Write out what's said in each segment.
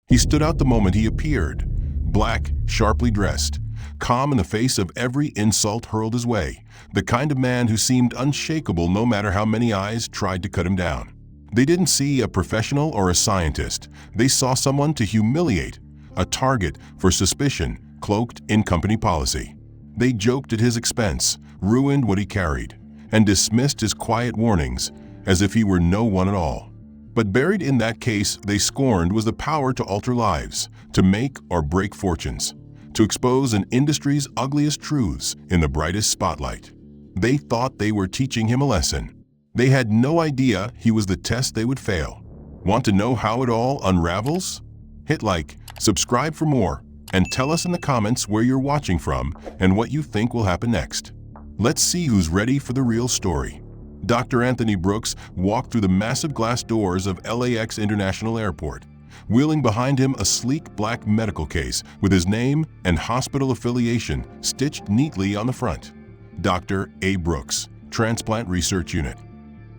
He stood out the moment he appeared, black, sharply dressed, calm in the face of every insult hurled his way, the kind of man who seemed unshakable no matter how many eyes tried to cut him down. They didn't see a professional or a scientist. They saw someone to humiliate, a target for suspicion cloaked in company policy. They joked at his expense, ruined what he carried, and dismissed his quiet warnings as if he were no one at all. But buried in that case they scorned was the power to alter lives, to make or break fortunes, to expose an industry's ugliest truths in the brightest spotlight. They thought they were teaching him a lesson. They had no idea he was the test they would fail. Want to know how it all unravels? Hit like, subscribe for more, and tell us in the comments where you're watching from and what you think will happen next. Let's see who's ready for the real story. Dr. Anthony Brooks walked through the massive glass doors of LAX International Airport, wheeling behind him a sleek black medical case with his name and hospital affiliation stitched neatly on the front. Dr. A. Brooks, Transplant Research Unit.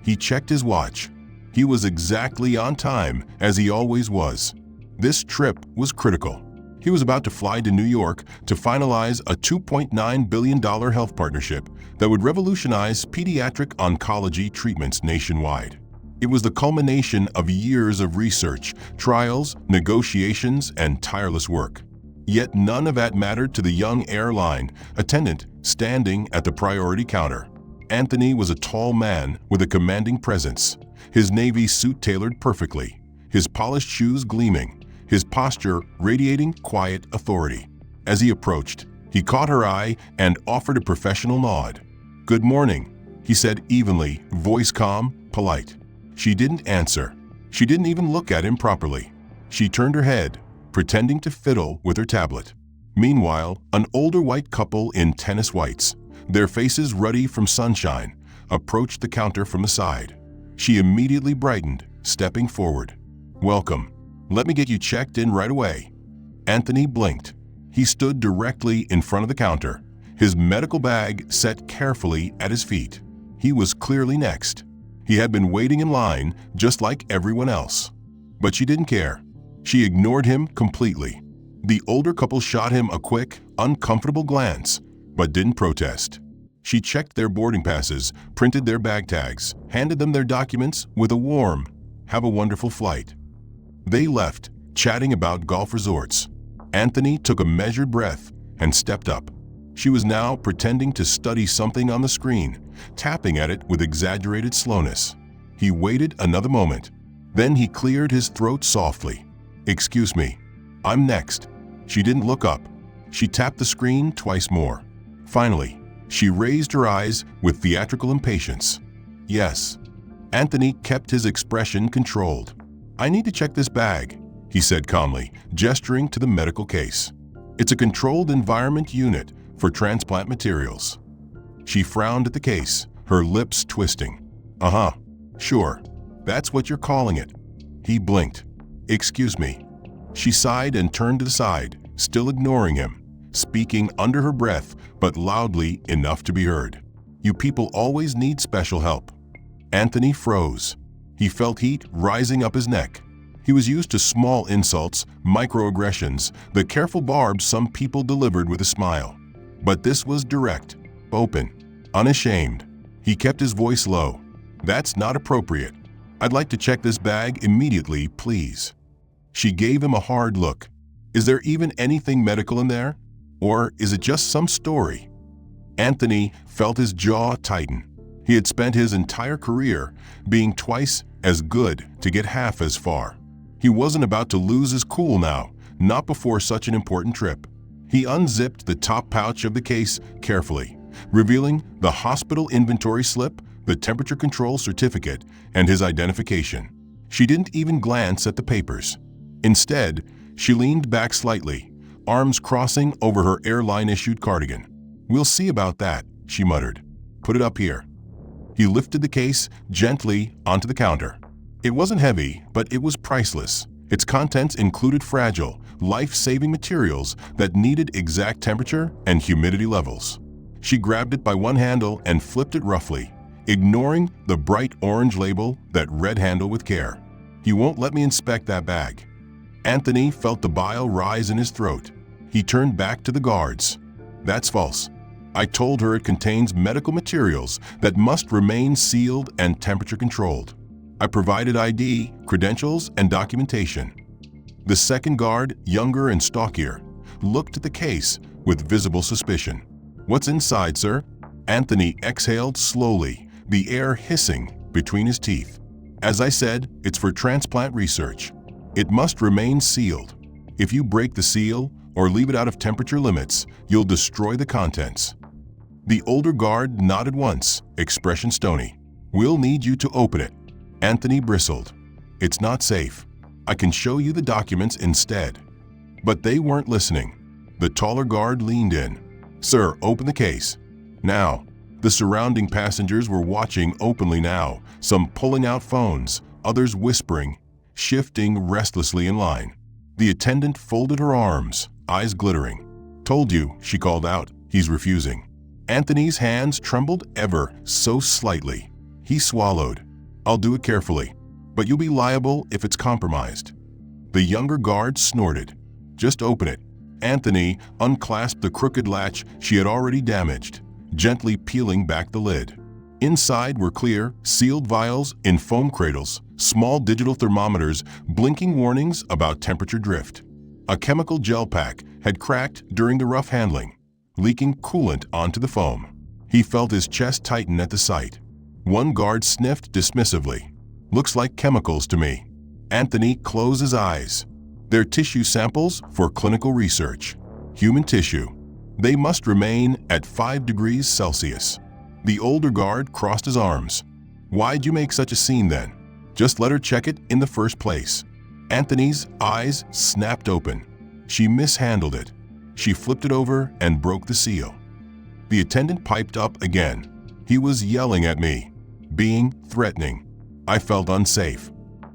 He checked his watch. He was exactly on time, as he always was. This trip was critical. He was about to fly to New York to finalize a $2.9 billion health partnership that would revolutionize pediatric oncology treatments nationwide. It was the culmination of years of research, trials, negotiations, and tireless work. Yet none of that mattered to the young airline attendant standing at the priority counter. Anthony was a tall man with a commanding presence, his navy suit tailored perfectly, his polished shoes gleaming, his posture radiating quiet authority. As he approached, he caught her eye and offered a professional nod. "Good morning," he said evenly, voice calm, polite. She didn't answer. She didn't even look at him properly. She turned her head, pretending to fiddle with her tablet. Meanwhile, an older white couple in tennis whites, their faces ruddy from sunshine, approached the counter from the side. She immediately brightened, stepping forward. "Welcome. Let me get you checked in right away." Anthony blinked. He stood directly in front of the counter, his medical bag set carefully at his feet. He was clearly next. He had been waiting in line just like everyone else. But she didn't care. She ignored him completely. The older couple shot him a quick, uncomfortable glance, but didn't protest. She checked their boarding passes, printed their bag tags, handed them their documents with a warm, "Have a wonderful flight." They left, chatting about golf resorts. Anthony took a measured breath and stepped up. She was now pretending to study something on the screen, tapping at it with exaggerated slowness. He waited another moment. Then he cleared his throat softly. "Excuse me, I'm next." She didn't look up. She tapped the screen twice more. Finally, she raised her eyes with theatrical impatience. "Yes." Anthony kept his expression controlled. "I need to check this bag," he said calmly, gesturing to the medical case. "It's a controlled environment unit for transplant materials." She frowned at the case, her lips twisting. "Uh-huh, sure. That's what you're calling it." He blinked. "Excuse me." She sighed and turned to the side, still ignoring him, speaking under her breath but loudly enough to be heard. "You people always need special help." Anthony froze. He felt heat rising up his neck. He was used to small insults, microaggressions, the careful barbs some people delivered with a smile. But this was direct, open, unashamed. He kept his voice low. "That's not appropriate. I'd like to check this bag immediately, please." She gave him a hard look. "Is there even anything medical in there? Or is it just some story?" Anthony felt his jaw tighten. He had spent his entire career being twice as good to get half as far. He wasn't about to lose his cool now, not before such an important trip. He unzipped the top pouch of the case carefully, revealing the hospital inventory slip, the temperature control certificate, and his identification. She didn't even glance at the papers. Instead, she leaned back slightly, arms crossing over her airline-issued cardigan. "We'll see about that," she muttered. "Put it up here." He lifted the case gently onto the counter. It wasn't heavy, but it was priceless. Its contents included fragile, life-saving materials that needed exact temperature and humidity levels. She grabbed it by one handle and flipped it roughly, ignoring the bright orange label that read "Handle with care." "You won't let me inspect that bag." Anthony felt the bile rise in his throat. He turned back to the guards. "That's false. I told her it contains medical materials that must remain sealed and temperature controlled. I provided ID, credentials, and documentation." The second guard, younger and stockier, looked at the case with visible suspicion. "What's inside, sir?" Anthony exhaled slowly, the air hissing between his teeth. "As I said, it's for transplant research. It must remain sealed. If you break the seal or leave it out of temperature limits, you'll destroy the contents." The older guard nodded once, expression stony. "We'll need you to open it." Anthony bristled. "It's not safe. I can show you the documents instead." But they weren't listening. The taller guard leaned in. "Sir, open the case. Now." The surrounding passengers were watching openly now, some pulling out phones, others whispering, shifting restlessly in line. The attendant folded her arms, eyes glittering. "Told you," she called out. "He's refusing." Anthony's hands trembled ever so slightly. He swallowed. "I'll do it carefully, but you'll be liable if it's compromised." The younger guard snorted. "Just open it." Anthony unclasped the crooked latch she had already damaged, gently peeling back the lid. Inside were clear, sealed vials in foam cradles, small digital thermometers blinking warnings about temperature drift. A chemical gel pack had cracked during the rough handling, leaking coolant onto the foam. He felt his chest tighten at the sight. One guard sniffed dismissively. "Looks like chemicals to me." Anthony closed his eyes. "They're tissue samples for clinical research. Human tissue. They must remain at 5 degrees Celsius." The older guard crossed his arms. "Why'd you make such a scene then? Just let her check it in the first place." Anthony's eyes snapped open. She mishandled it. She flipped it over and broke the seal. The attendant piped up again. He was yelling at me, being threatening. I felt unsafe.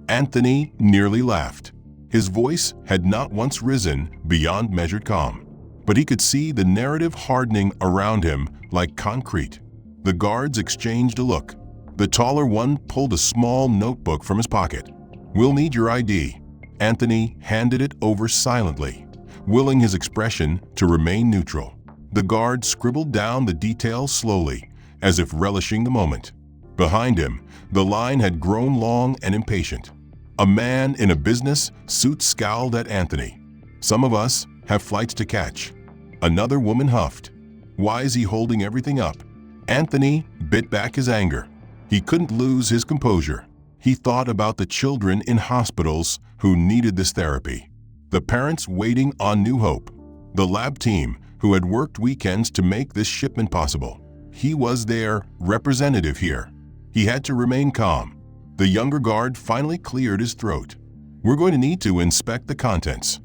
Anthony nearly laughed. His voice had not once risen beyond measured calm, but he could see the narrative hardening around him like concrete. The guards exchanged a look. The taller one pulled a small notebook from his pocket. "We'll need your ID." Anthony handed it over silently, willing his expression to remain neutral. The guard scribbled down the details slowly, as if relishing the moment. Behind him, the line had grown long and impatient. A man in a business suit scowled at Anthony. "Some of us have flights to catch." Another woman huffed. "Why is he holding everything up?" Anthony bit back his anger. He couldn't lose his composure. He thought about the children in hospitals who needed this therapy, the parents waiting on New Hope, the lab team who had worked weekends to make this shipment possible. He was their representative here. He had to remain calm. The younger guard finally cleared his throat. "We're going to need to inspect the contents."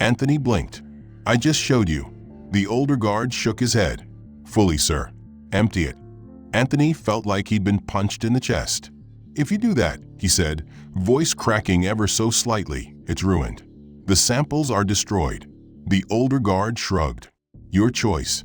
Anthony blinked. "I just showed you." The older guard shook his head. "Fully, sir. Empty it." Anthony felt like he'd been punched in the chest. "If you do that," he said, voice cracking ever so slightly, "it's ruined. The samples are destroyed." The older guard shrugged. "Your choice."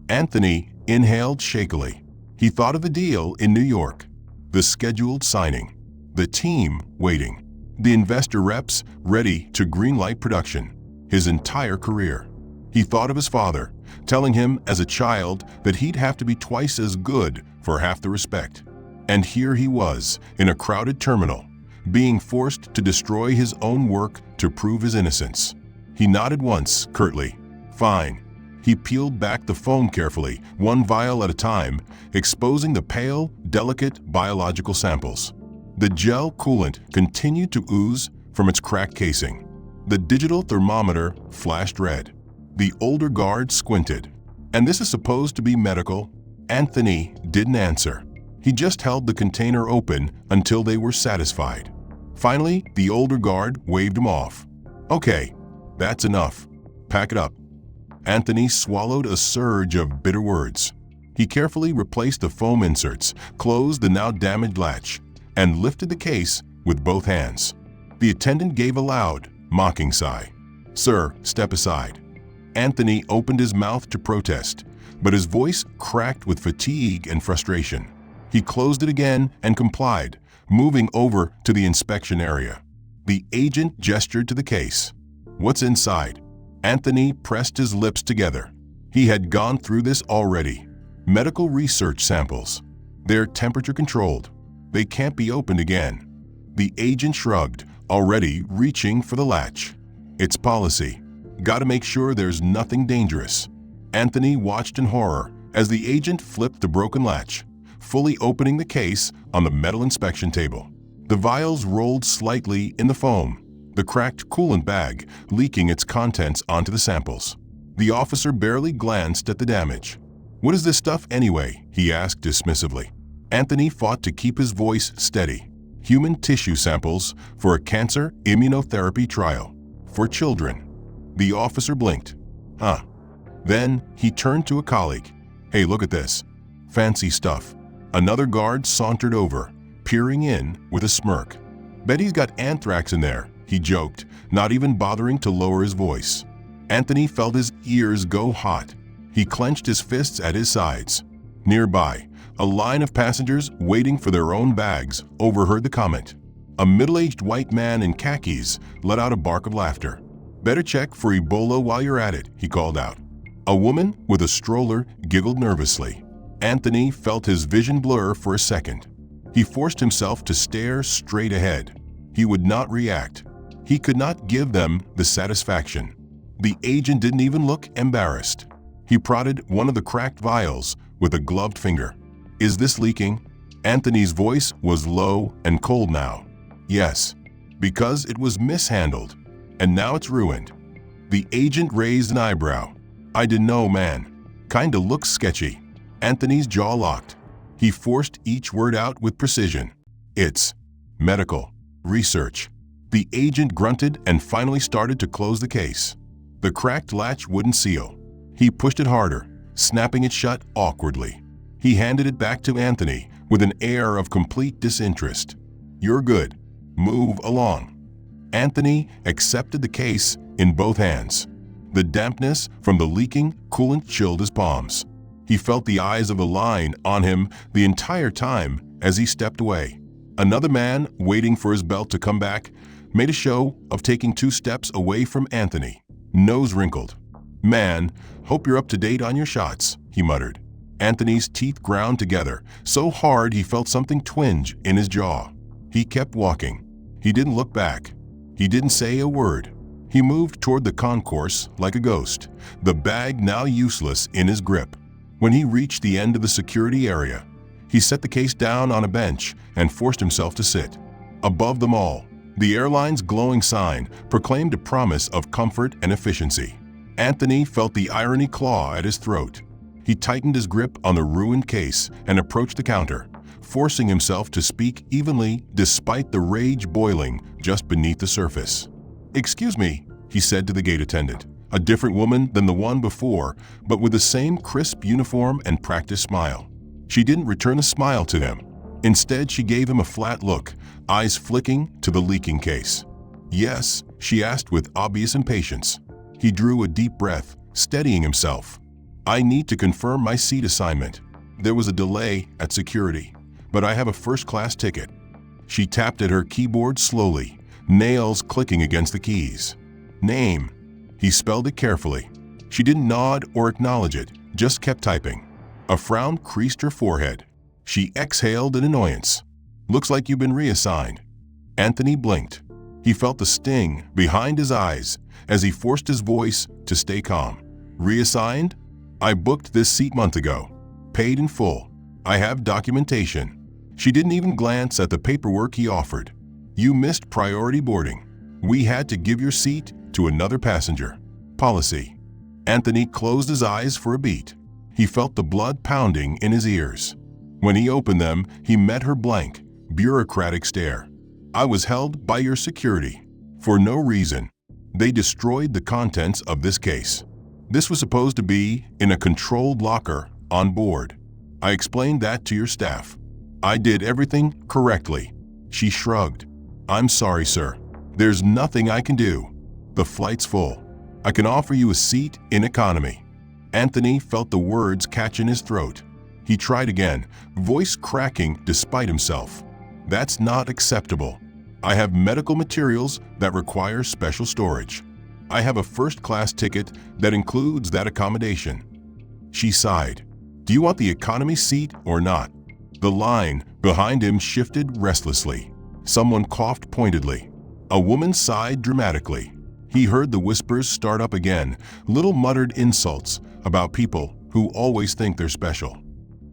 Anthony inhaled shakily. He thought of the deal in New York, the scheduled signing, the team waiting, the investor reps ready to greenlight production, his entire career. He thought of his father, telling him as a child that he'd have to be twice as good for half the respect. And here he was, in a crowded terminal, being forced to destroy his own work to prove his innocence. He nodded once, curtly. "Fine." He peeled back the foam carefully, one vial at a time, exposing the pale, delicate biological samples. The gel coolant continued to ooze from its cracked casing. The digital thermometer flashed red. The older guard squinted. "And this is supposed to be medical?" Anthony didn't answer. He just held the container open until they were satisfied. Finally, the older guard waved him off. "Okay, that's enough. Pack it up." Anthony swallowed a surge of bitter words. He carefully replaced the foam inserts, closed the now damaged latch, and lifted the case with both hands. The attendant gave a loud, mocking sigh. "Sir, step aside." Anthony opened his mouth to protest, but his voice cracked with fatigue and frustration. He closed it again and complied, moving over to the inspection area. The agent gestured to the case. What's inside? Anthony pressed his lips together. He had gone through this already. Medical research samples. They're temperature-controlled. They can't be opened again. The agent shrugged, already reaching for the latch. It's policy. Gotta make sure there's nothing dangerous. Anthony watched in horror as the agent flipped the broken latch, fully opening the case on the metal inspection table. The vials rolled slightly in the foam, the cracked coolant bag leaking its contents onto the samples. The officer barely glanced at the damage. "What is this stuff anyway?" he asked dismissively. Anthony fought to keep his voice steady. "Human tissue samples for a cancer immunotherapy trial. For children." The officer blinked. "Huh." Then he turned to a colleague. "Hey, look at this. Fancy stuff." Another guard sauntered over, peering in with a smirk. "Bet he's got anthrax in there," he joked, not even bothering to lower his voice. Anthony felt his ears go hot. He clenched his fists at his sides. Nearby, a line of passengers waiting for their own bags overheard the comment. A middle-aged white man in khakis let out a bark of laughter. "Better check for Ebola while you're at it," he called out. A woman with a stroller giggled nervously. Anthony felt his vision blur for a second. He forced himself to stare straight ahead. He would not react. He could not give them the satisfaction. The agent didn't even look embarrassed. He prodded one of the cracked vials with a gloved finger. "Is this leaking?" Anthony's voice was low and cold now. "Yes, because it was mishandled, and now it's ruined." The agent raised an eyebrow. "I didn't know, man. Kinda looks sketchy." Anthony's jaw locked. He forced each word out with precision. "It's medical research." The agent grunted and finally started to close the case. The cracked latch wouldn't seal. He pushed it harder, snapping it shut awkwardly. He handed it back to Anthony with an air of complete disinterest. "You're good. Move along." Anthony accepted the case in both hands. The dampness from the leaking coolant chilled his palms. He felt the eyes of the line on him the entire time as he stepped away. Another man, waiting for his belt to come back, made a show of taking 2 steps away from Anthony, nose wrinkled. "Man, hope you're up to date on your shots," he muttered. Anthony's teeth ground together, so hard he felt something twinge in his jaw. He kept walking. He didn't look back. He didn't say a word. He moved toward the concourse like a ghost, the bag now useless in his grip. When he reached the end of the security area, he set the case down on a bench and forced himself to sit. Above them all, the airline's glowing sign proclaimed a promise of comfort and efficiency. Anthony felt the irony claw at his throat. He tightened his grip on the ruined case and approached the counter, forcing himself to speak evenly despite the rage boiling just beneath the surface. "Excuse me," he said to the gate attendant, a different woman than the one before, but with the same crisp uniform and practiced smile. She didn't return a smile to him. Instead, she gave him a flat look, eyes flicking to the leaking case. "Yes?" she asked with obvious impatience. He drew a deep breath, steadying himself. "I need to confirm my seat assignment. There was a delay at security, but I have a first-class ticket." She tapped at her keyboard slowly, nails clicking against the keys. "Name." He spelled it carefully. She didn't nod or acknowledge it, just kept typing. A frown creased her forehead. She exhaled in annoyance. "Looks like you've been reassigned." Anthony blinked. He felt the sting behind his eyes as he forced his voice to stay calm. "Reassigned? I booked this seat month ago. Paid in full. I have documentation." She didn't even glance at the paperwork he offered. "You missed priority boarding. We had to give your seat to another passenger. Policy." Anthony closed his eyes for a beat. He felt the blood pounding in his ears. When he opened them, he met her blank, bureaucratic stare. "I was held by your security. For no reason. They destroyed the contents of this case. This was supposed to be in a controlled locker on board. I explained that to your staff. I did everything correctly." She shrugged. "I'm sorry, sir. There's nothing I can do. The flight's full. I can offer you a seat in economy." Anthony felt the words catch in his throat. He tried again, voice cracking despite himself. "That's not acceptable. I have medical materials that require special storage." I have a first-class ticket that includes that accommodation." She sighed. "Do you want the economy seat or not?" The line behind him shifted restlessly. Someone coughed pointedly. A woman sighed dramatically. He heard the whispers start up again, little muttered insults about people who always think they're special.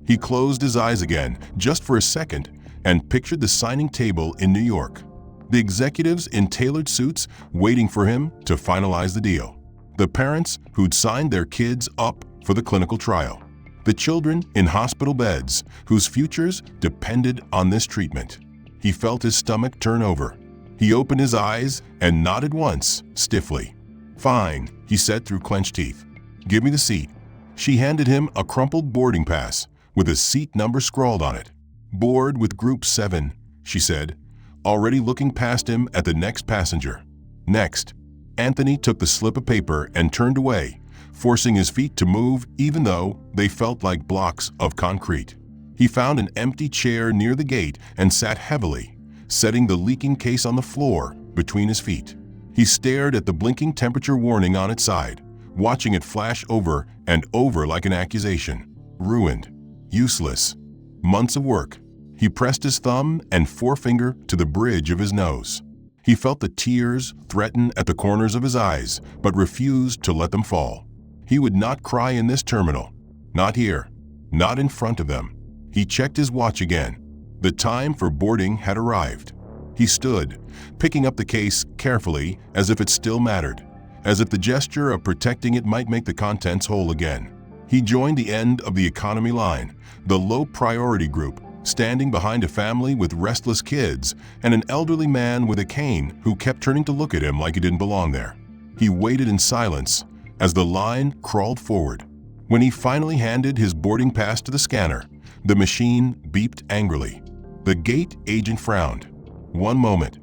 He closed his eyes again, just for a second, and pictured the signing table in New York. The executives in tailored suits waiting for him to finalize the deal. The parents who'd signed their kids up for the clinical trial. The children in hospital beds whose futures depended on this treatment. He felt his stomach turn over. He opened his eyes and nodded once, stiffly. "Fine," he said through clenched teeth. "Give me the seat." She handed him a crumpled boarding pass with a seat number scrawled on it. "Board with Group 7, she said, already looking past him at the next passenger. "Next." Anthony took the slip of paper and turned away, forcing his feet to move even though they felt like blocks of concrete. He found an empty chair near the gate and sat heavily, setting the leaking case on the floor between his feet. He stared at the blinking temperature warning on its side, watching it flash over and over like an accusation. Ruined. Useless. Months of work. He pressed his thumb and forefinger to the bridge of his nose. He felt the tears threaten at the corners of his eyes, but refused to let them fall. He would not cry in this terminal. Not here. Not in front of them. He checked his watch again. The time for boarding had arrived. He stood, picking up the case carefully as if it still mattered, as if the gesture of protecting it might make the contents whole again. He joined the end of the economy line, the low-priority group, standing behind a family with restless kids and an elderly man with a cane who kept turning to look at him like he didn't belong there. He waited in silence as the line crawled forward. When he finally handed his boarding pass to the scanner, the machine beeped angrily. The gate agent frowned. "One moment."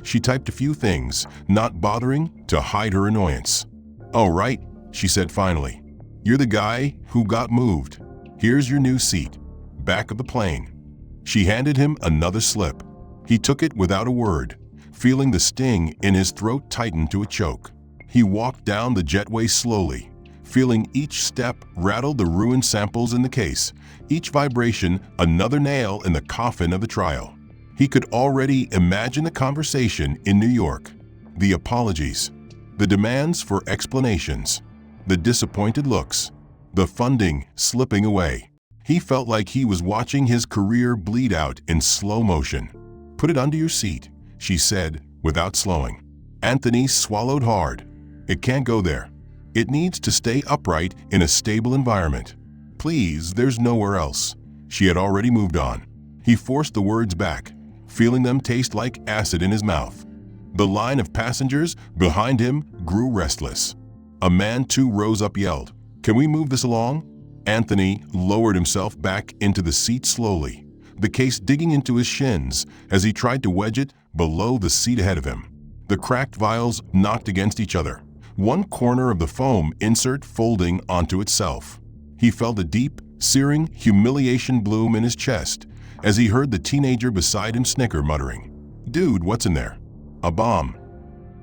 She typed a few things, not bothering to hide her annoyance. "Oh, right," she said finally. "You're the guy who got moved. Here's your new seat. Back of the plane." She handed him another slip. He took it without a word, feeling the sting in his throat tighten to a choke. He walked down the jetway slowly, feeling each step rattle the ruined samples in the case, each vibration another nail in the coffin of the trial. He could already imagine the conversation in New York, the apologies, the demands for explanations, the disappointed looks, the funding slipping away. He felt like he was watching his career bleed out in slow motion. "Put it under your seat," she said without slowing. Anthony swallowed hard. "It can't go there. It needs to stay upright in a stable environment. Please, there's nowhere else." She had already moved on. He forced the words back, feeling them taste like acid in his mouth. The line of passengers behind him grew restless. A man too rose up, yelled, "Can we move this along?" Anthony lowered himself back into the seat slowly, the case digging into his shins as he tried to wedge it below the seat ahead of him. The cracked vials knocked against each other, one corner of the foam insert folding onto itself. He felt a deep, searing humiliation bloom in his chest as he heard the teenager beside him snicker, muttering, "Dude, what's in there?" "A bomb."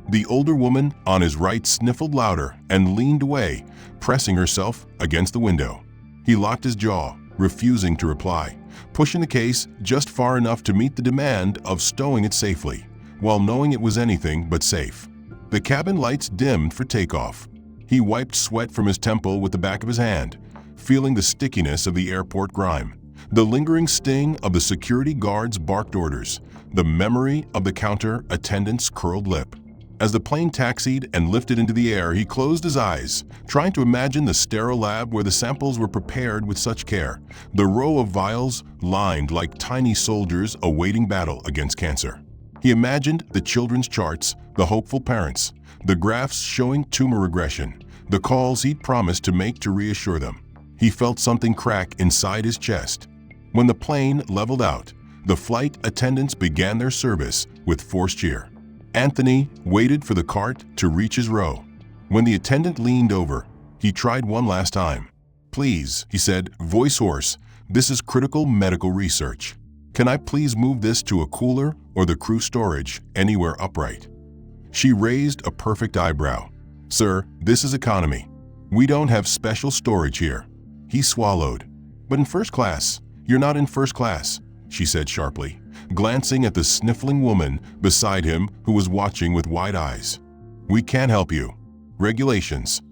The older woman on his right sniffled louder and leaned away, pressing herself against the window. He locked his jaw, refusing to reply, pushing the case just far enough to meet the demand of stowing it safely, while knowing it was anything but safe. The cabin lights dimmed for takeoff. He wiped sweat from his temple with the back of his hand, feeling the stickiness of the airport grime, the lingering sting of the security guard's barked orders, the memory of the counter attendant's curled lip. As the plane taxied and lifted into the air, he closed his eyes, trying to imagine the sterile lab where the samples were prepared with such care, the row of vials lined like tiny soldiers awaiting battle against cancer. He imagined the children's charts, the hopeful parents, the graphs showing tumor regression, the calls he'd promised to make to reassure them. He felt something crack inside his chest. When the plane leveled out, the flight attendants began their service with forced cheer. Anthony waited for the cart to reach his row. When the attendant leaned over, he tried one last time. "Please," he said, voice hoarse, "this is critical medical research. Can I please move this to a cooler or the crew storage, anywhere upright?" She raised a perfect eyebrow. "Sir, this is economy. We don't have special storage here." He swallowed. "But in first class." "You're not in first class," she said sharply, glancing at the sniffling woman beside him who was watching with wide eyes. "We can't help you. Regulations."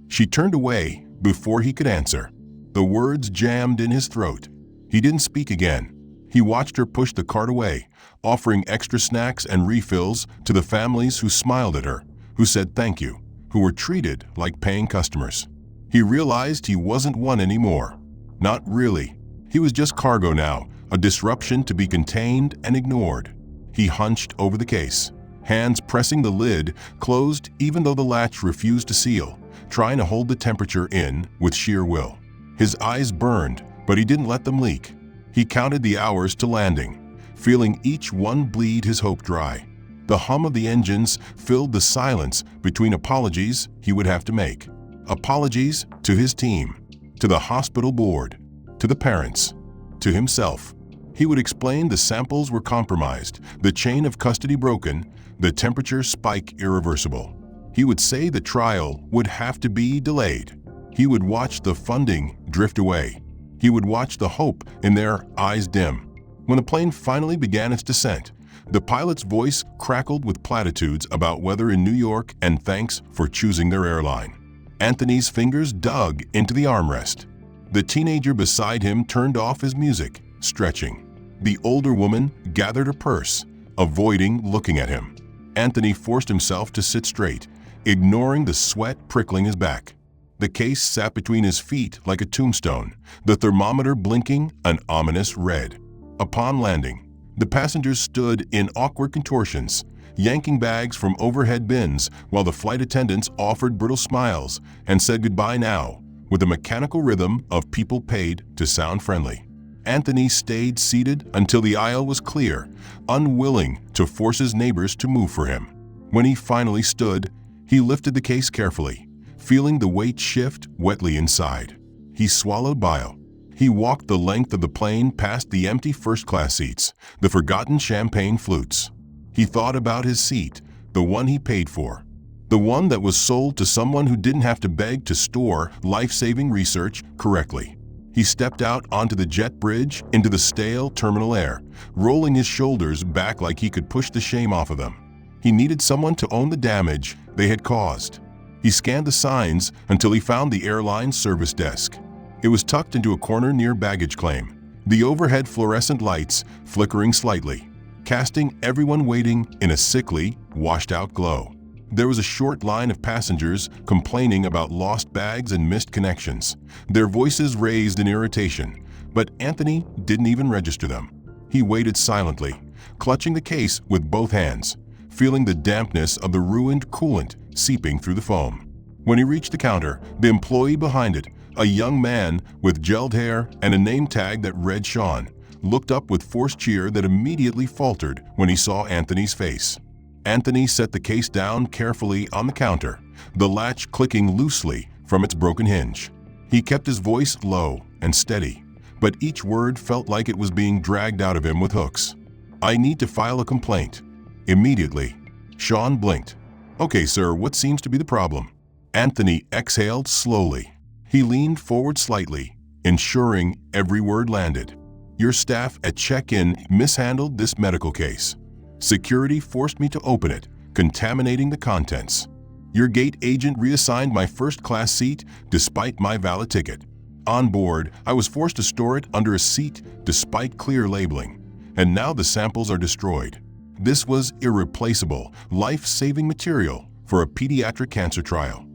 She turned away before he could answer. The words jammed in his throat. He didn't speak again. He watched her push the cart away, offering extra snacks and refills to the families who smiled at her, who said thank you, who were treated like paying customers. He realized he wasn't one anymore. Not really. He was just cargo now, a disruption to be contained and ignored. He hunched over the case, hands pressing the lid closed even though the latch refused to seal, trying to hold the temperature in with sheer will. His eyes burned, but he didn't let them leak. He counted the hours to landing, feeling each one bleed his hope dry. The hum of the engines filled the silence between apologies he would have to make. Apologies to his team, to the hospital board, to the parents, to himself. He would explain the samples were compromised, the chain of custody broken, the temperature spike irreversible. He would say the trial would have to be delayed. He would watch the funding drift away. He would watch the hope in their eyes dim. When the plane finally began its descent, the pilot's voice crackled with platitudes about weather in New York and thanks for choosing their airline. Anthony's fingers dug into the armrest. The teenager beside him turned off his music, stretching. The older woman gathered her purse, avoiding looking at him. Anthony forced himself to sit straight, ignoring the sweat prickling his back. The case sat between his feet like a tombstone, the thermometer blinking an ominous red. Upon landing, the passengers stood in awkward contortions, yanking bags from overhead bins while the flight attendants offered brittle smiles and said goodbye now, with the mechanical rhythm of people paid to sound friendly. Anthony stayed seated until the aisle was clear, unwilling to force his neighbors to move for him. When he finally stood, he lifted the case carefully, feeling the weight shift wetly inside. He swallowed bile. He walked the length of the plane past the empty first-class seats, the forgotten champagne flutes. He thought about his seat, the one he paid for, the one that was sold to someone who didn't have to beg to store life-saving research correctly. He stepped out onto the jet bridge into the stale terminal air, rolling his shoulders back like he could push the shame off of them. He needed someone to own the damage they had caused. He scanned the signs until he found the airline service desk. It was tucked into a corner near baggage claim, the overhead fluorescent lights flickering slightly, casting everyone waiting in a sickly, washed-out glow. There was a short line of passengers complaining about lost bags and missed connections, their voices raised in irritation, but Anthony didn't even register them. He waited silently, clutching the case with both hands, feeling the dampness of the ruined coolant seeping through the foam. When he reached the counter, the employee behind it, a young man with gelled hair and a name tag that read Sean, looked up with forced cheer that immediately faltered when he saw Anthony's face. Anthony set the case down carefully on the counter, the latch clicking loosely from its broken hinge. He kept his voice low and steady, but each word felt like it was being dragged out of him with hooks. "I need to file a complaint. Immediately." Sean blinked. "Okay, sir, what seems to be the problem?" Anthony exhaled slowly. He leaned forward slightly, ensuring every word landed. "Your staff at check-in mishandled this medical case. Security forced me to open it, contaminating the contents. Your gate agent reassigned my first-class seat despite my valid ticket. On board, I was forced to store it under a seat despite clear labeling, and now the samples are destroyed. This was irreplaceable, life-saving material for a pediatric cancer trial."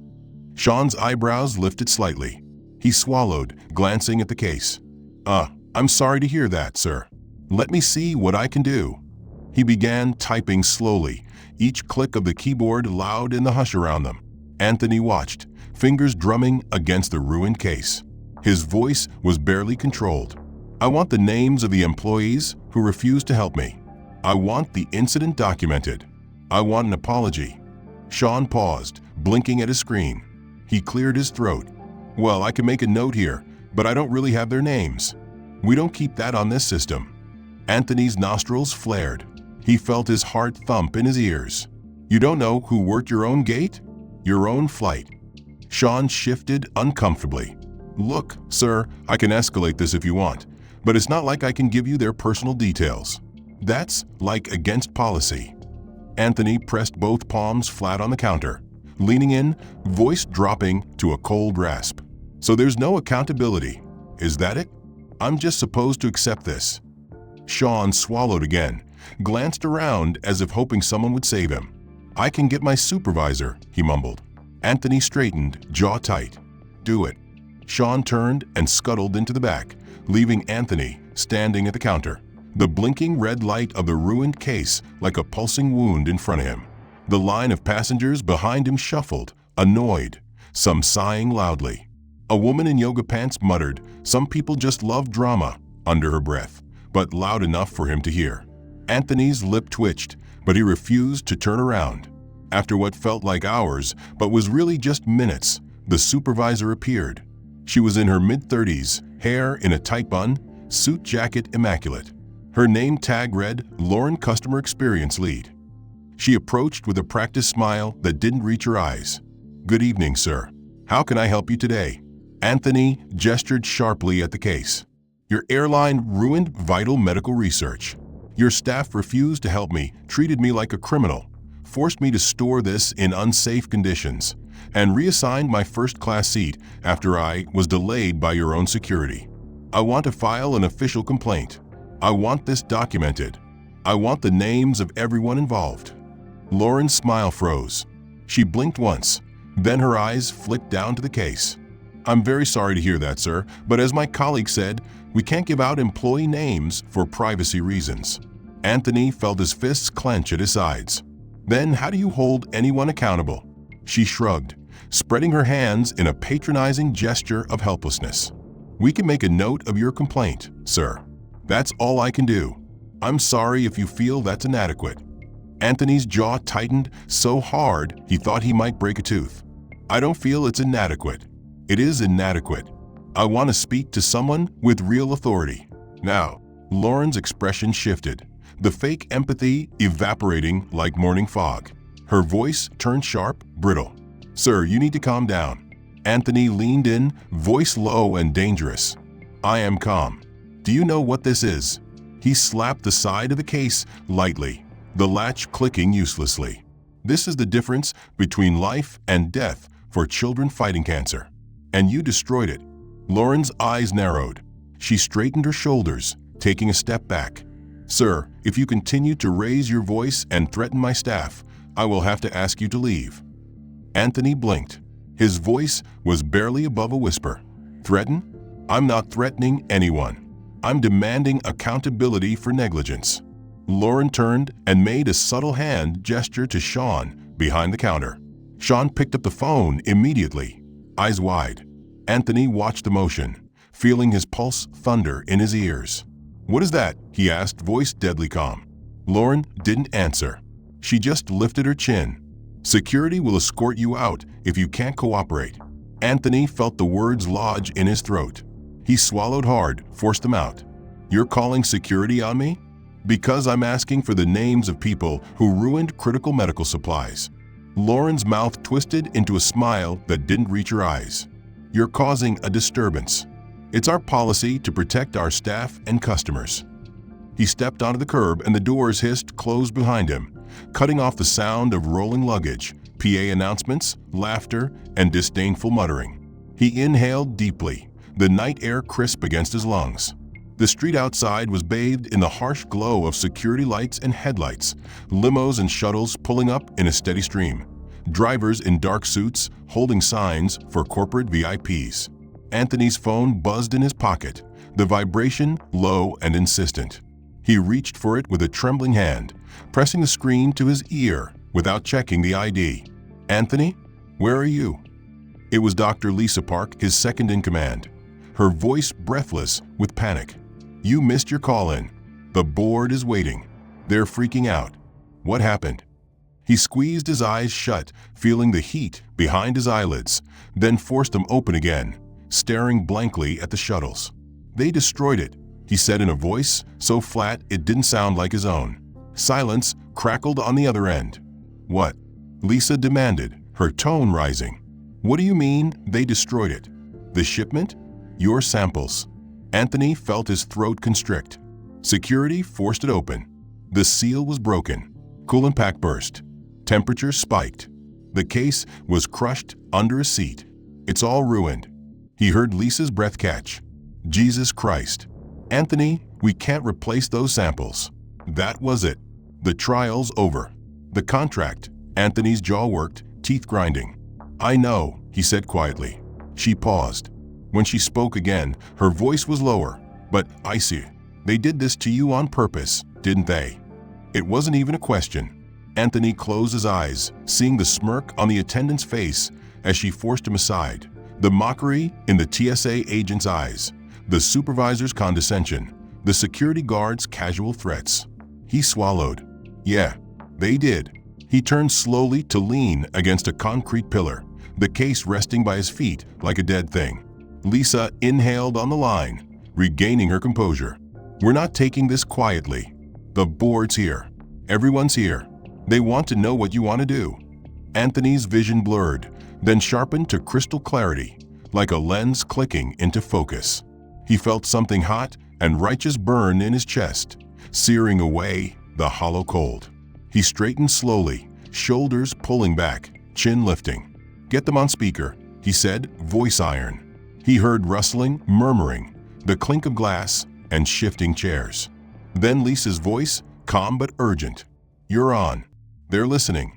Sean's eyebrows lifted slightly. He swallowed, glancing at the case. I'm sorry to hear that, sir. Let me see what I can do." He began typing slowly, each click of the keyboard loud in the hush around them. Anthony watched, fingers drumming against the ruined case. His voice was barely controlled. "I want the names of the employees who refused to help me. I want the incident documented. I want an apology." Sean paused, blinking at his screen. He cleared his throat. "Well, I can make a note here, but I don't really have their names. We don't keep that on this system." Anthony's nostrils flared. He felt his heart thump in his ears. "You don't know who worked your own gate?" Your own flight. Sean shifted uncomfortably. Look, sir, I can escalate this if you want, but it's not like I can give you their personal details. That's like against policy. Anthony pressed both palms flat on the counter, leaning in, voice dropping to a cold rasp. So there's no accountability, is that it? I'm just supposed to accept this. Sean swallowed again, glanced around as if hoping someone would save him. I can get my supervisor, he mumbled. Anthony straightened, jaw tight. Do it. Sean turned and scuttled into the back, leaving Anthony standing at the counter, the blinking red light of the ruined case like a pulsing wound in front of him. The line of passengers behind him shuffled, annoyed, some sighing loudly. A woman in yoga pants muttered, "Some people just love drama," under her breath, but loud enough for him to hear. Anthony's lip twitched, but he refused to turn around. After what felt like hours, but was really just minutes, the supervisor appeared. She was in her mid-30s, hair in a tight bun, suit jacket immaculate. Her name tag read, Lauren Customer Experience Lead. She approached with a practiced smile that didn't reach her eyes. Good evening, sir. How can I help you today? Anthony gestured sharply at the case. Your airline ruined vital medical research. Your staff refused to help me, treated me like a criminal, forced me to store this in unsafe conditions, and reassigned my first-class seat after I was delayed by your own security. I want to file an official complaint. I want this documented. I want the names of everyone involved. Lauren's smile froze. She blinked once, then her eyes flicked down to the case. I'm very sorry to hear that, sir, but as my colleague said, we can't give out employee names for privacy reasons. Anthony felt his fists clench at his sides. Then how do you hold anyone accountable? She shrugged, spreading her hands in a patronizing gesture of helplessness. We can make a note of your complaint, sir. That's all I can do. I'm sorry if you feel that's inadequate. Anthony's jaw tightened so hard he thought he might break a tooth. I don't feel it's inadequate. It is inadequate. I want to speak to someone with real authority. Now, Lauren's expression shifted, the fake empathy evaporating like morning fog. Her voice turned sharp, brittle. Sir, you need to calm down. Anthony leaned in, voice low and dangerous. I am calm. Do you know what this is? He slapped the side of the case lightly, the latch clicking uselessly. This is the difference between life and death for children fighting cancer. And you destroyed it. Lauren's eyes narrowed. She straightened her shoulders, taking a step back. Sir, if you continue to raise your voice and threaten my staff, I will have to ask you to leave. Anthony blinked. His voice was barely above a whisper. Threaten? I'm not threatening anyone. I'm demanding accountability for negligence. Lauren turned and made a subtle hand gesture to Sean behind the counter. Sean picked up the phone immediately, eyes wide. Anthony watched the motion, feeling his pulse thunder in his ears. What is that? He asked, voice deadly calm. Lauren didn't answer. She just lifted her chin. Security will escort you out if you can't cooperate. Anthony felt the words lodge in his throat. He swallowed hard, forced them out. You're calling security on me? Because I'm asking for the names of people who ruined critical medical supplies. Lauren's mouth twisted into a smile that didn't reach her eyes. You're causing a disturbance. It's our policy to protect our staff and customers. He stepped onto the curb and the doors hissed closed behind him, cutting off the sound of rolling luggage, PA announcements, laughter, and disdainful muttering. He inhaled deeply, the night air crisp against his lungs. The street outside was bathed in the harsh glow of security lights and headlights, limos and shuttles pulling up in a steady stream, drivers in dark suits holding signs for corporate VIPs. Anthony's phone buzzed in his pocket, the vibration low and insistent. He reached for it with a trembling hand, pressing the screen to his ear without checking the ID. Anthony, where are you? It was Dr. Lisa Park, his second in command, her voice breathless with panic. You missed your call-in. The board is waiting. They're freaking out. What happened? He squeezed his eyes shut, feeling the heat behind his eyelids, then forced them open again, staring blankly at the shuttles. They destroyed it, he said in a voice so flat it didn't sound like his own. Silence crackled on the other end. What? Lisa demanded, her tone rising. "What do you mean they destroyed it? The shipment? Your samples." Anthony felt his throat constrict. Security forced it open. The seal was broken. Coolant pack burst. Temperature spiked. The case was crushed under a seat. "It's all ruined." He heard Lisa's breath catch. "Jesus Christ. Anthony, we can't replace those samples." That was it. The trial's over. "The contract." Anthony's jaw worked, teeth grinding. "I know," he said quietly. She paused. When she spoke again, her voice was lower. "But I see. They did this to you on purpose, didn't they?" It wasn't even a question. Anthony closed his eyes, seeing the smirk on the attendant's face as she forced him aside. The mockery in the TSA agent's eyes, the supervisor's condescension, the security guard's casual threats. He swallowed. "Yeah, they did." He turned slowly to lean against a concrete pillar, the case resting by his feet like a dead thing. Lisa inhaled on the line, regaining her composure. "We're not taking this quietly. The board's here. Everyone's here. They want to know what you want to do." Anthony's vision blurred, then sharpened to crystal clarity, like a lens clicking into focus. He felt something hot and righteous burn in his chest, searing away the hollow cold. He straightened slowly, shoulders pulling back, chin lifting. "Get them on speaker," he said, voice iron. He heard rustling, murmuring, the clink of glass, and shifting chairs. Then Lisa's voice, calm but urgent. "You're on. They're listening."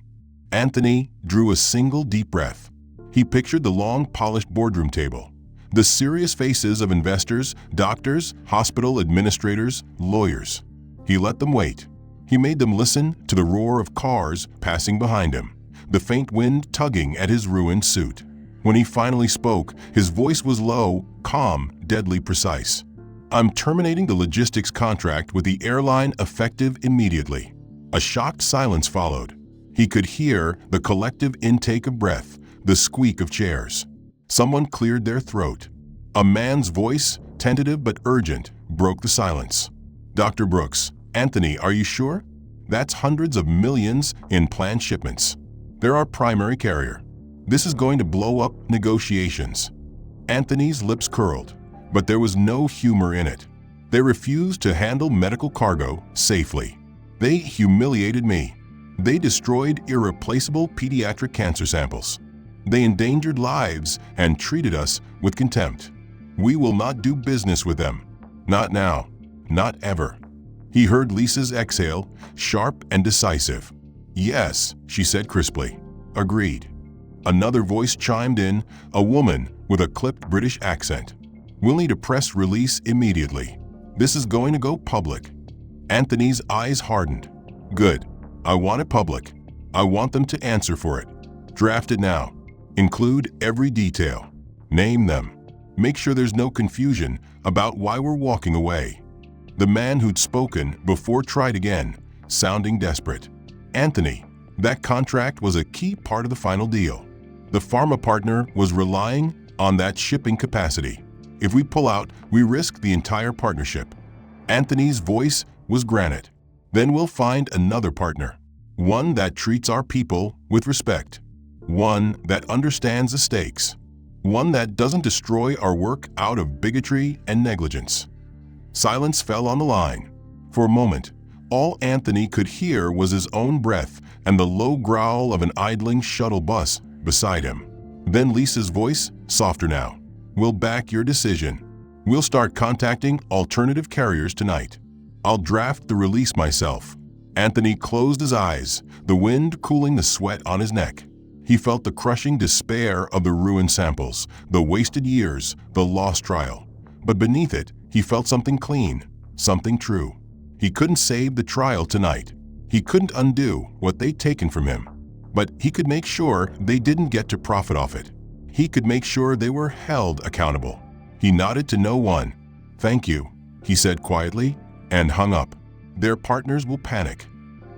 Anthony drew a single deep breath. He pictured the long, polished boardroom table, the serious faces of investors, doctors, hospital administrators, lawyers. He let them wait. He made them listen to the roar of cars passing behind him, the faint wind tugging at his ruined suit. When he finally spoke, his voice was low, calm, deadly precise. "I'm terminating the logistics contract with the airline effective immediately." A shocked silence followed. He could hear the collective intake of breath, the squeak of chairs. Someone cleared their throat. A man's voice, tentative but urgent, broke the silence. "Dr. Brooks, Anthony, are you sure? That's hundreds of millions in planned shipments. They're our primary carrier. This is going to blow up negotiations." Anthony's lips curled, but there was no humor in it. "They refused to handle medical cargo safely. They humiliated me. They destroyed irreplaceable pediatric cancer samples. They endangered lives and treated us with contempt. We will not do business with them. Not now. Not ever." He heard Lisa's exhale, sharp and decisive. "Yes," she said crisply. "Agreed." Another voice chimed in, a woman with a clipped British accent. "We'll need a press release immediately. This is going to go public." Anthony's eyes hardened. "Good. I want it public. I want them to answer for it. Draft it now. Include every detail. Name them. Make sure there's no confusion about why we're walking away." The man who'd spoken before tried again, sounding desperate. "Anthony, that contract was a key part of the final deal. The pharma partner was relying on that shipping capacity. If we pull out, we risk the entire partnership." Anthony's voice was granite. "Then we'll find another partner. One that treats our people with respect. One that understands the stakes. One that doesn't destroy our work out of bigotry and negligence." Silence fell on the line. For a moment, all Anthony could hear was his own breath and the low growl of an idling shuttle bus beside him. Then Lisa's voice, softer now. "We'll back your decision. We'll start contacting alternative carriers tonight. I'll draft the release myself." Anthony closed his eyes, the wind cooling the sweat on his neck. He felt the crushing despair of the ruined samples, the wasted years, the lost trial. But beneath it, he felt something clean, something true. He couldn't save the trial tonight. He couldn't undo what they'd taken from him. But he could make sure they didn't get to profit off it. He could make sure they were held accountable. He nodded to no one. "Thank you," he said quietly, and hung up. "Their partners will panic."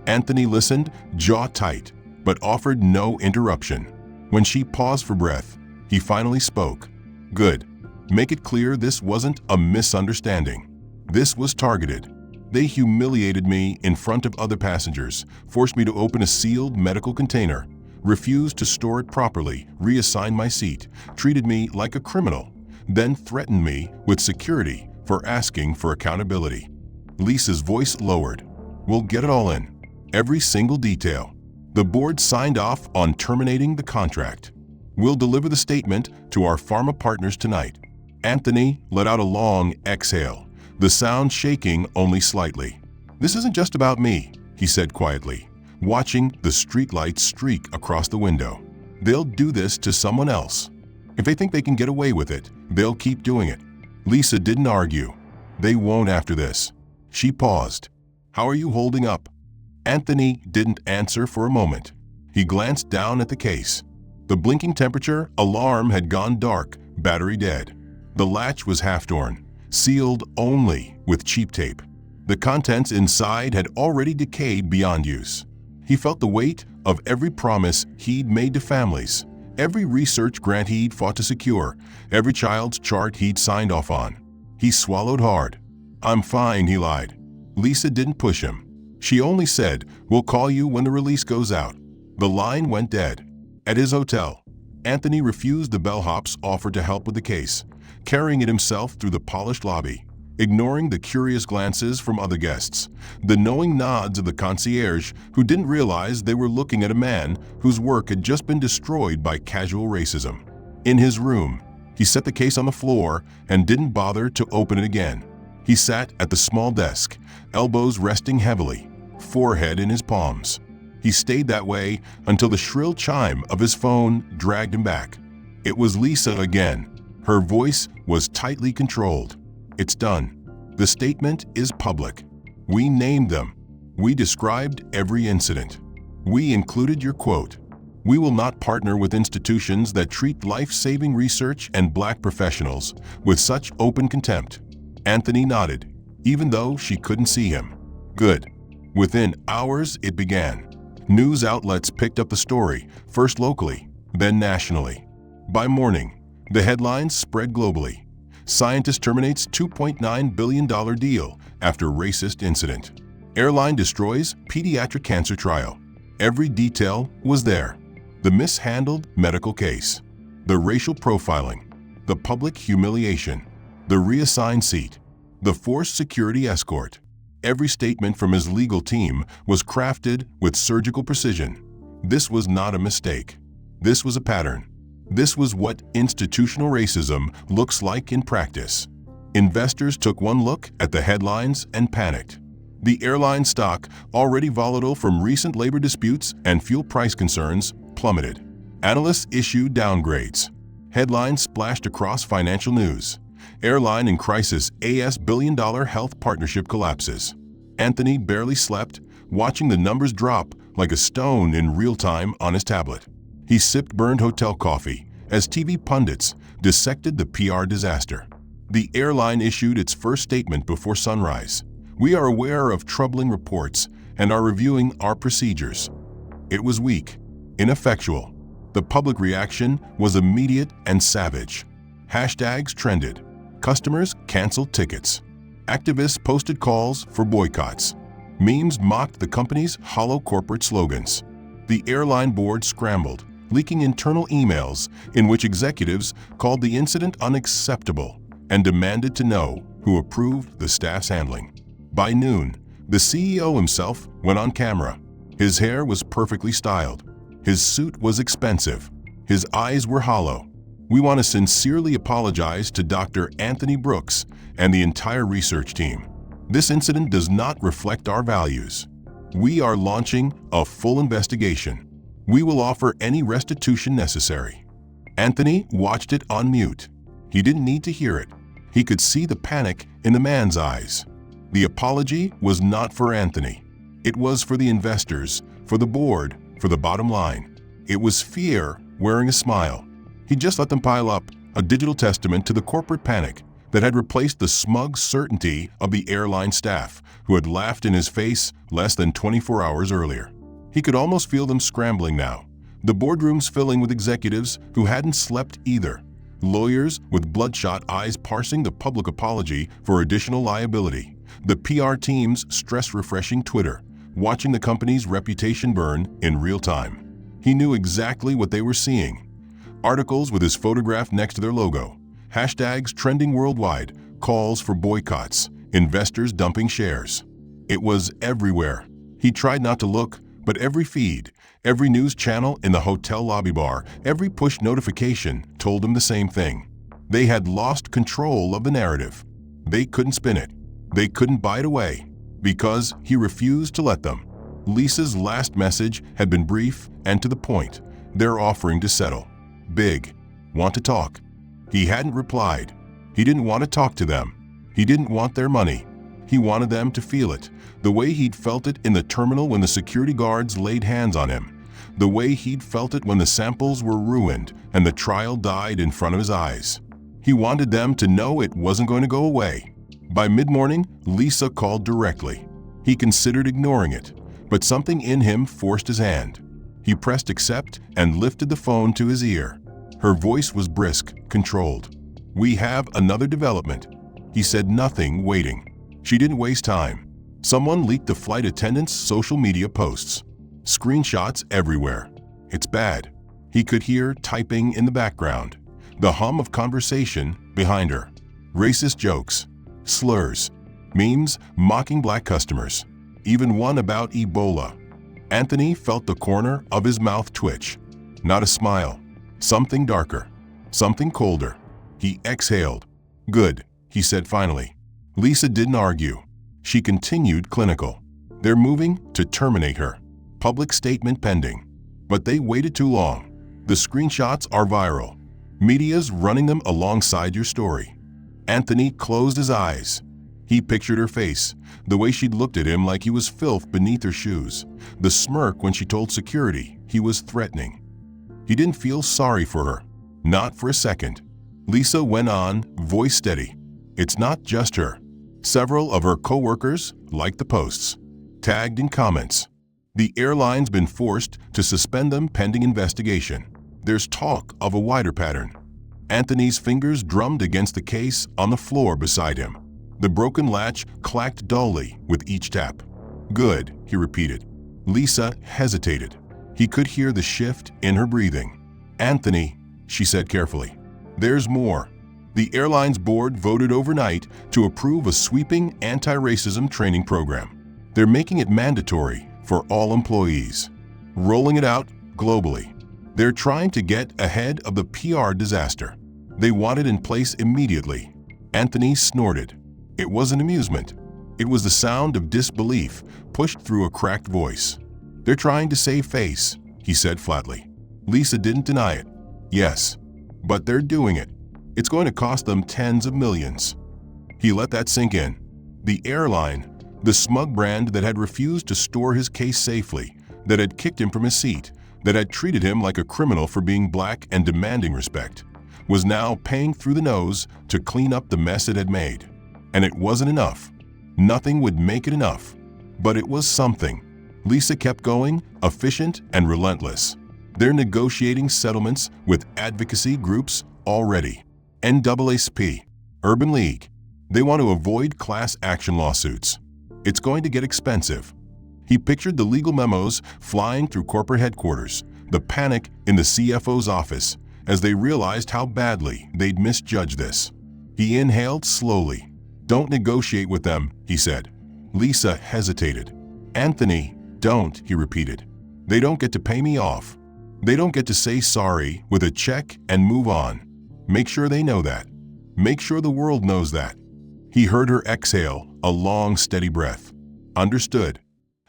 Anthony listened, jaw tight, but offered no interruption. When she paused for breath, he finally spoke. "Good. Make it clear this wasn't a misunderstanding. This was targeted. They humiliated me in front of other passengers, forced me to open a sealed medical container, refused to store it properly, reassigned my seat, treated me like a criminal, then threatened me with security for asking for accountability. Lisa's voice lowered. We'll get it all in. Every single detail. The board signed off on terminating the contract. We'll deliver the statement to our pharma partners tonight. Anthony let out a long exhale, the sound shaking only slightly. This isn't just about me, he said quietly, watching the streetlights streak across the window. They'll do this to someone else. If they think they can get away with it, they'll keep doing it. Lisa didn't argue. They won't after this. She paused. How are you holding up? Anthony didn't answer for a moment. He glanced down at the case. The blinking temperature alarm had gone dark, battery dead. The latch was half-torn, sealed only with cheap tape. The contents inside had already decayed beyond use. He felt the weight of every promise he'd made to families, every research grant he'd fought to secure, every child's chart he'd signed off on. He swallowed hard. I'm fine, he lied. Lisa didn't push him. She only said, we'll call you when the release goes out. The line went dead. At his hotel, Anthony refused the bellhop's offer to help with the case, carrying it himself through the polished lobby, ignoring the curious glances from other guests, the knowing nods of the concierge who didn't realize they were looking at a man whose work had just been destroyed by casual racism. In his room, he set the case on the floor and didn't bother to open it again. He sat at the small desk, elbows resting heavily, forehead in his palms. He stayed that way until the shrill chime of his phone dragged him back. It was Lisa again. Her voice was tightly controlled. It's done. The statement is public. We named them. We described every incident. We included your quote. We will not partner with institutions that treat life-saving research and Black professionals with such open contempt. Anthony nodded, even though she couldn't see him. Good. Within hours, it began. News outlets picked up the story, first locally, then nationally. By morning, the headlines spread globally. Scientist terminates $2.9 billion deal after racist incident. Airline destroys pediatric cancer trial. Every detail was there. The mishandled medical case, the racial profiling, the public humiliation, the reassigned seat, the forced security escort. Every statement from his legal team was crafted with surgical precision. This was not a mistake. This was a pattern. This was what institutional racism looks like in practice. Investors took one look at the headlines and panicked. The airline stock, already volatile from recent labor disputes and fuel price concerns, plummeted. Analysts issued downgrades. Headlines splashed across financial news. Airline in crisis, AS billion-dollar health partnership collapses. Anthony barely slept, watching the numbers drop like a stone in real time on his tablet. He sipped burned hotel coffee as TV pundits dissected the PR disaster. The airline issued its first statement before sunrise. We are aware of troubling reports and are reviewing our procedures. It was weak, ineffectual. The public reaction was immediate and savage. Hashtags trended. Customers canceled tickets. Activists posted calls for boycotts. Memes mocked the company's hollow corporate slogans. The airline board scrambled, leaking internal emails in which executives called the incident unacceptable and demanded to know who approved the staff's handling. By noon, the CEO himself went on camera. His hair was perfectly styled. His suit was expensive. His eyes were hollow. We want to sincerely apologize to Dr. Anthony Brooks and the entire research team. This incident does not reflect our values. We are launching a full investigation. We will offer any restitution necessary. Anthony watched it on mute. He didn't need to hear it. He could see the panic in the man's eyes. The apology was not for Anthony. It was for the investors, for the board, for the bottom line. It was fear wearing a smile. He just let them pile up, a digital testament to the corporate panic that had replaced the smug certainty of the airline staff who had laughed in his face less than 24 hours earlier. He could almost feel them scrambling now, the boardrooms filling with executives who hadn't slept either, lawyers with bloodshot eyes parsing the public apology for additional liability, the PR team's stress-refreshing Twitter, watching the company's reputation burn in real time. He knew exactly what they were seeing. Articles with his photograph next to their logo, hashtags trending worldwide, calls for boycotts, investors dumping shares. It was everywhere. He tried not to look, but every feed, every news channel in the hotel lobby bar, every push notification told him the same thing. They had lost control of the narrative. They couldn't spin it. They couldn't buy it away, because he refused to let them. Lisa's last message had been brief and to the point. They're offering to settle. Big. Want to talk. He hadn't replied. He didn't want to talk to them. He didn't want their money. He wanted them to feel it, the way he'd felt it in the terminal when the security guards laid hands on him, the way he'd felt it when the samples were ruined and the trial died in front of his eyes. He wanted them to know it wasn't going to go away. By mid-morning, Lisa called directly. He considered ignoring it, but something in him forced his hand. He pressed accept and lifted the phone to his ear. Her voice was brisk, controlled. "We have another development." He said nothing, waiting. She didn't waste time. Someone leaked the flight attendant's social media posts. Screenshots everywhere. It's bad. He could hear typing in the background, the hum of conversation behind her. Racist jokes, slurs, memes mocking black customers, even one about Ebola. Anthony felt the corner of his mouth twitch. Not a smile. Something darker. Something colder. He exhaled. "Good," he said finally. Lisa didn't argue. She continued clinical. "They're moving to terminate her. Public statement pending." But they waited too long. The screenshots are viral. Media's running them alongside your story. Anthony closed his eyes. He pictured her face, the way she'd looked at him like he was filth beneath her shoes, the smirk when she told security he was threatening. He didn't feel sorry for her, not for a second. Lisa went on, voice steady. "It's not just her. Several of her co-workers liked the posts, tagged in comments. The airline's been forced to suspend them pending investigation. There's talk of a wider pattern." Anthony's fingers drummed against the case on the floor beside him. The broken latch clacked dully with each tap. "Good," he repeated. Lisa hesitated. He could hear the shift in her breathing. "Anthony," she said carefully, "there's more. The airline's board voted overnight to approve a sweeping anti-racism training program. They're making it mandatory for all employees, rolling it out globally. They're trying to get ahead of the PR disaster. They want it in place immediately." Anthony snorted. It wasn't amusement. It was the sound of disbelief pushed through a cracked voice. "They're trying to save face," he said flatly. Lisa didn't deny it. "Yes, but they're doing it. It's going to cost them tens of millions." He let that sink in. The airline, the smug brand that had refused to store his case safely, that had kicked him from his seat, that had treated him like a criminal for being black and demanding respect, was now paying through the nose to clean up the mess it had made. And it wasn't enough. Nothing would make it enough. But it was something. Lisa kept going, efficient and relentless. They're negotiating settlements with advocacy groups already. NAACP, Urban League. They want to avoid class action lawsuits. It's going to get expensive. He pictured the legal memos flying through corporate headquarters, the panic in the CFO's office as they realized how badly they'd misjudged this. He inhaled slowly. "Don't negotiate with them," he said. Lisa hesitated. "Anthony, don't," he repeated. "They don't get to pay me off. They don't get to say sorry with a check and move on. Make sure they know that. Make sure the world knows that." He heard her exhale, a long, steady breath. Understood.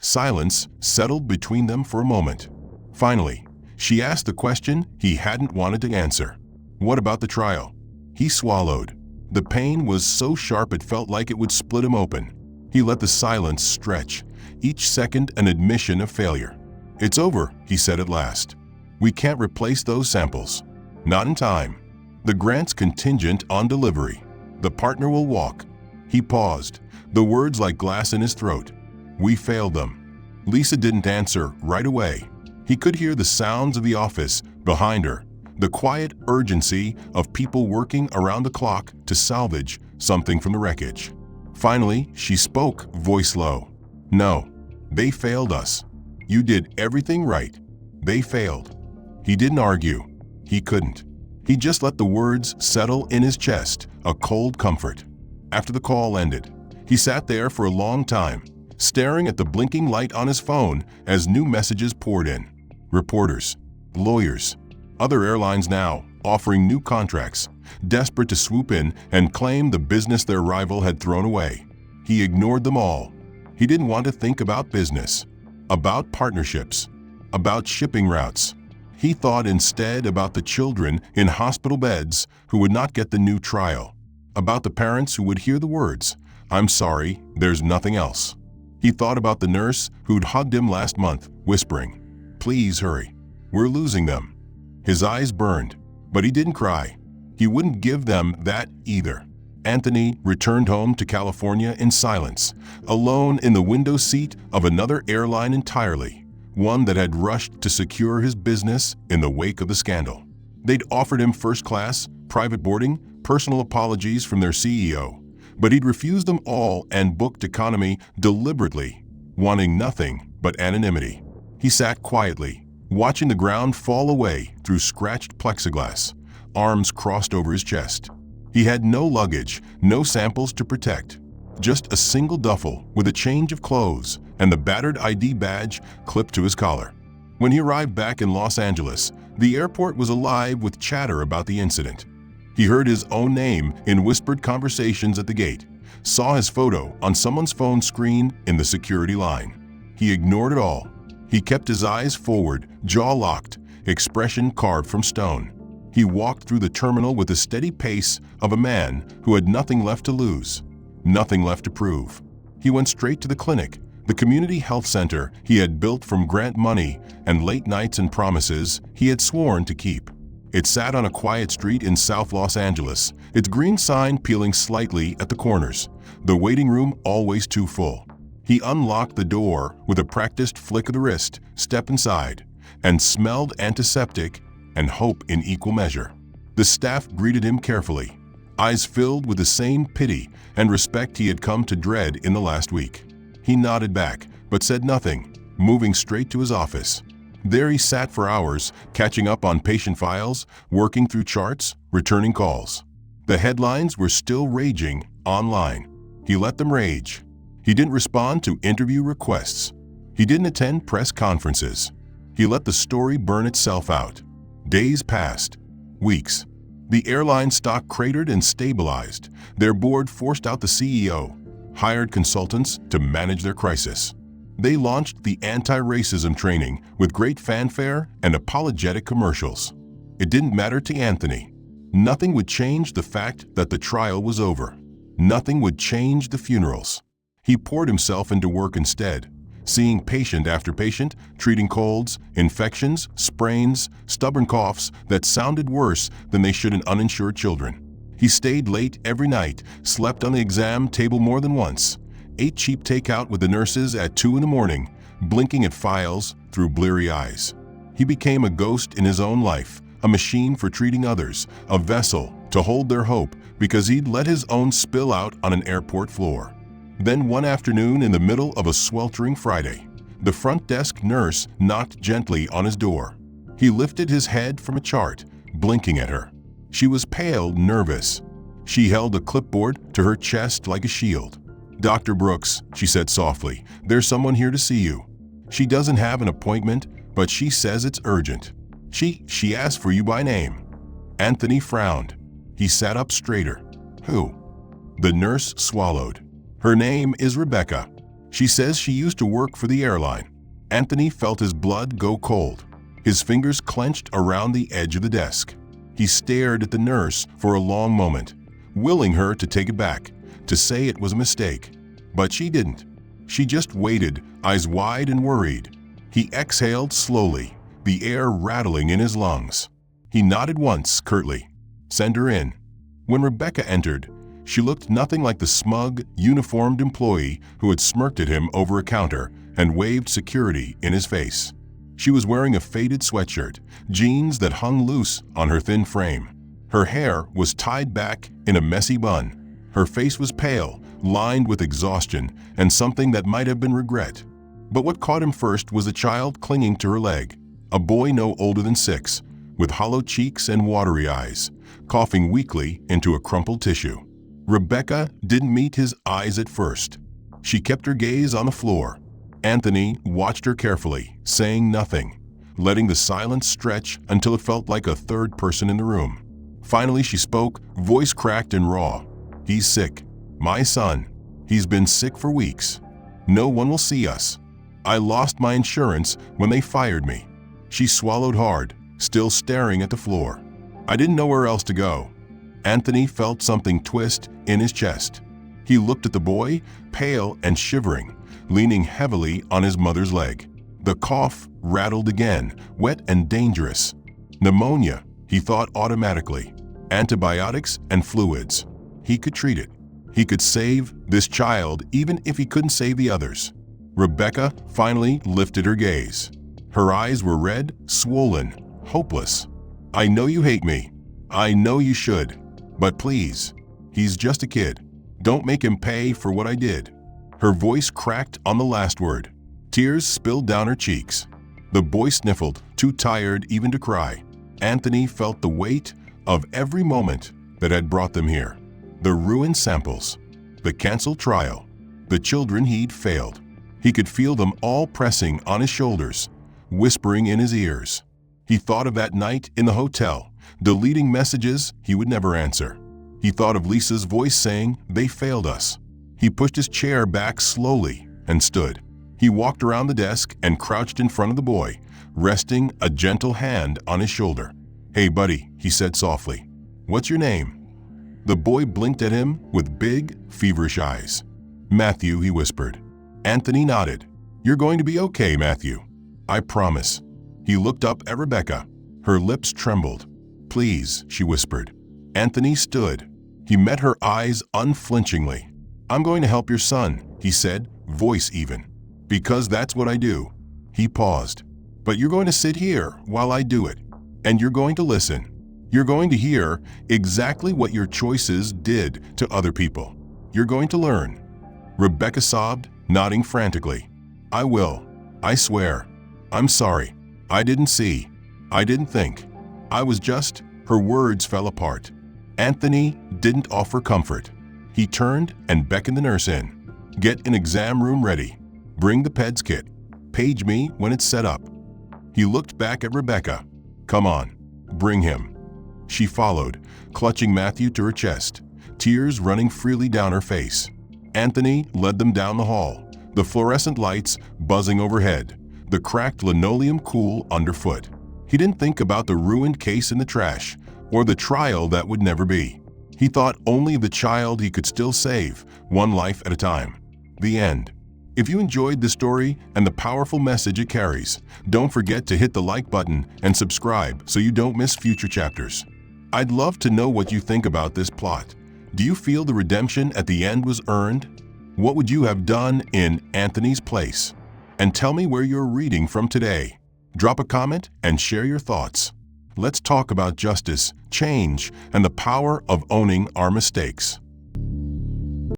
Silence settled between them for a moment. Finally, she asked the question he hadn't wanted to answer. "What about the trial?" He swallowed. The pain was so sharp it felt like it would split him open. He let the silence stretch, each second an admission of failure. "It's over," he said at last. "We can't replace those samples. Not in time. The grant's contingent on delivery. The partner will walk." He paused, the words like glass in his throat. "We failed them." Lisa didn't answer right away. He could hear the sounds of the office behind her, the quiet urgency of people working around the clock to salvage something from the wreckage. Finally, she spoke, voice low. "No, they failed us. You did everything right. They failed. He didn't argue. He couldn't. He just let the words settle in his chest, a cold comfort. After the call ended, he sat there for a long time, staring at the blinking light on his phone as new messages poured in. Reporters, lawyers, other airlines now offering new contracts, desperate to swoop in and claim the business their rival had thrown away. He ignored them all. He didn't want to think about business, about partnerships, about shipping routes. He thought instead about the children in hospital beds who would not get the new trial, about the parents who would hear the words, "I'm sorry, there's nothing else." He thought about the nurse who'd hugged him last month, whispering, "Please hurry, we're losing them." His eyes burned, but he didn't cry. He wouldn't give them that either. Anthony returned home to California in silence, alone in the window seat of another airline entirely, one that had rushed to secure his business in the wake of the scandal. They'd offered him first class, private boarding, personal apologies from their CEO, but he'd refused them all and booked economy deliberately, wanting nothing but anonymity. He sat quietly, watching the ground fall away through scratched plexiglass, arms crossed over his chest. He had no luggage, no samples to protect, just a single duffel with a change of clothes and the battered ID badge clipped to his collar. When he arrived back in Los Angeles, the airport was alive with chatter about the incident. He heard his own name in whispered conversations at the gate, saw his photo on someone's phone screen in the security line. He ignored it all. He kept his eyes forward, jaw locked, expression carved from stone. He walked through the terminal with the steady pace of a man who had nothing left to lose, nothing left to prove. He went straight to the clinic, the community health center he had built from grant money and late nights and promises he had sworn to keep. It sat on a quiet street in South Los Angeles, its green sign peeling slightly at the corners, the waiting room always too full. He unlocked the door with a practiced flick of the wrist, stepped inside, and smelled antiseptic and hope in equal measure. The staff greeted him carefully, eyes filled with the same pity and respect he had come to dread in the last week. He nodded back, but said nothing, moving straight to his office. There he sat for hours, catching up on patient files, working through charts, returning calls. The headlines were still raging online. He let them rage. He didn't respond to interview requests. He didn't attend press conferences. He let the story burn itself out. Days passed. Weeks. The airline stock cratered and stabilized. Their board forced out the CEO, hired consultants to manage their crisis. They launched the anti-racism training with great fanfare and apologetic commercials. It didn't matter to Anthony. Nothing would change the fact that the trial was over. Nothing would change the funerals. He poured himself into work instead, seeing patient after patient, treating colds, infections, sprains, stubborn coughs that sounded worse than they should in uninsured children. He stayed late every night, slept on the exam table more than once, ate cheap takeout with the nurses at 2 a.m, blinking at files through bleary eyes. He became a ghost in his own life, a machine for treating others, a vessel to hold their hope because he'd let his own spill out on an airport floor. Then one afternoon in the middle of a sweltering Friday, the front desk nurse knocked gently on his door. He lifted his head from a chart, blinking at her. She was pale, nervous. She held a clipboard to her chest like a shield. "Dr. Brooks," she said softly, "there's someone here to see you. She doesn't have an appointment, but she says it's urgent. She asked for you by name." Anthony frowned. He sat up straighter. "Who?" The nurse swallowed. "Her name is Rebecca. She says she used to work for the airline." Anthony felt his blood go cold. His fingers clenched around the edge of the desk. He stared at the nurse for a long moment, willing her to take it back, to say it was a mistake. But she didn't. She just waited, eyes wide and worried. He exhaled slowly, the air rattling in his lungs. He nodded once, curtly. "Send her in." When Rebecca entered, she looked nothing like the smug, uniformed employee who had smirked at him over a counter and waved security in his face. She was wearing a faded sweatshirt, jeans that hung loose on her thin frame. Her hair was tied back in a messy bun. Her face was pale, lined with exhaustion and something that might have been regret. But what caught him first was a child clinging to her leg, a boy no older than 6, with hollow cheeks and watery eyes, coughing weakly into a crumpled tissue. Rebecca didn't meet his eyes at first. She kept her gaze on the floor. Anthony watched her carefully, saying nothing, letting the silence stretch until it felt like a third person in the room. Finally, she spoke, voice cracked and raw. "He's sick. My son. He's been sick for weeks. No one will see us. I lost my insurance when they fired me." She swallowed hard, still staring at the floor. "I didn't know where else to go." Anthony felt something twist in his chest. He looked at the boy, pale and shivering, leaning heavily on his mother's leg. The cough rattled again, wet and dangerous. Pneumonia, he thought automatically. Antibiotics and fluids. He could treat it. He could save this child even if he couldn't save the others. Rebecca finally lifted her gaze. Her eyes were red, swollen, hopeless. "I know you hate me. I know you should. But please, he's just a kid. Don't make him pay for what I did." Her voice cracked on the last word. Tears spilled down her cheeks. The boy sniffled, too tired even to cry. Anthony felt the weight of every moment that had brought them here. The ruined samples, the canceled trial, the children he'd failed. He could feel them all pressing on his shoulders, whispering in his ears. He thought of that night in the hotel, deleting messages he would never answer. He thought of Lisa's voice saying, "They failed us." He pushed his chair back slowly and stood. He walked around the desk and crouched in front of the boy, resting a gentle hand on his shoulder. "Hey, buddy," he said softly. "What's your name?" The boy blinked at him with big, feverish eyes. "Matthew," he whispered. Anthony nodded. "You're going to be okay, Matthew. I promise." He looked up at Rebecca. Her lips trembled. "Please," she whispered. Anthony stood. He met her eyes unflinchingly. "I'm going to help your son," he said, voice even. "Because that's what I do." He paused. "But you're going to sit here while I do it. And you're going to listen. You're going to hear exactly what your choices did to other people. You're going to learn." Rebecca sobbed, nodding frantically. "I will. I swear. I'm sorry. I didn't see. I didn't think. I was just..." Her words fell apart. Anthony didn't offer comfort. He turned and beckoned the nurse in. "Get an exam room ready. Bring the PEDS kit. Page me when it's set up." He looked back at Rebecca. "Come on. Bring him." She followed, clutching Matthew to her chest, tears running freely down her face. Anthony led them down the hall, the fluorescent lights buzzing overhead, the cracked linoleum cool underfoot. He didn't think about the ruined case in the trash, or the trial that would never be. He thought only of the child he could still save, one life at a time. The end. If you enjoyed this story and the powerful message it carries, don't forget to hit the like button and subscribe so you don't miss future chapters. I'd love to know what you think about this plot. Do you feel the redemption at the end was earned? What would you have done in Anthony's place? And tell me where you're reading from today. Drop a comment and share your thoughts. Let's talk about justice, change, and the power of owning our mistakes.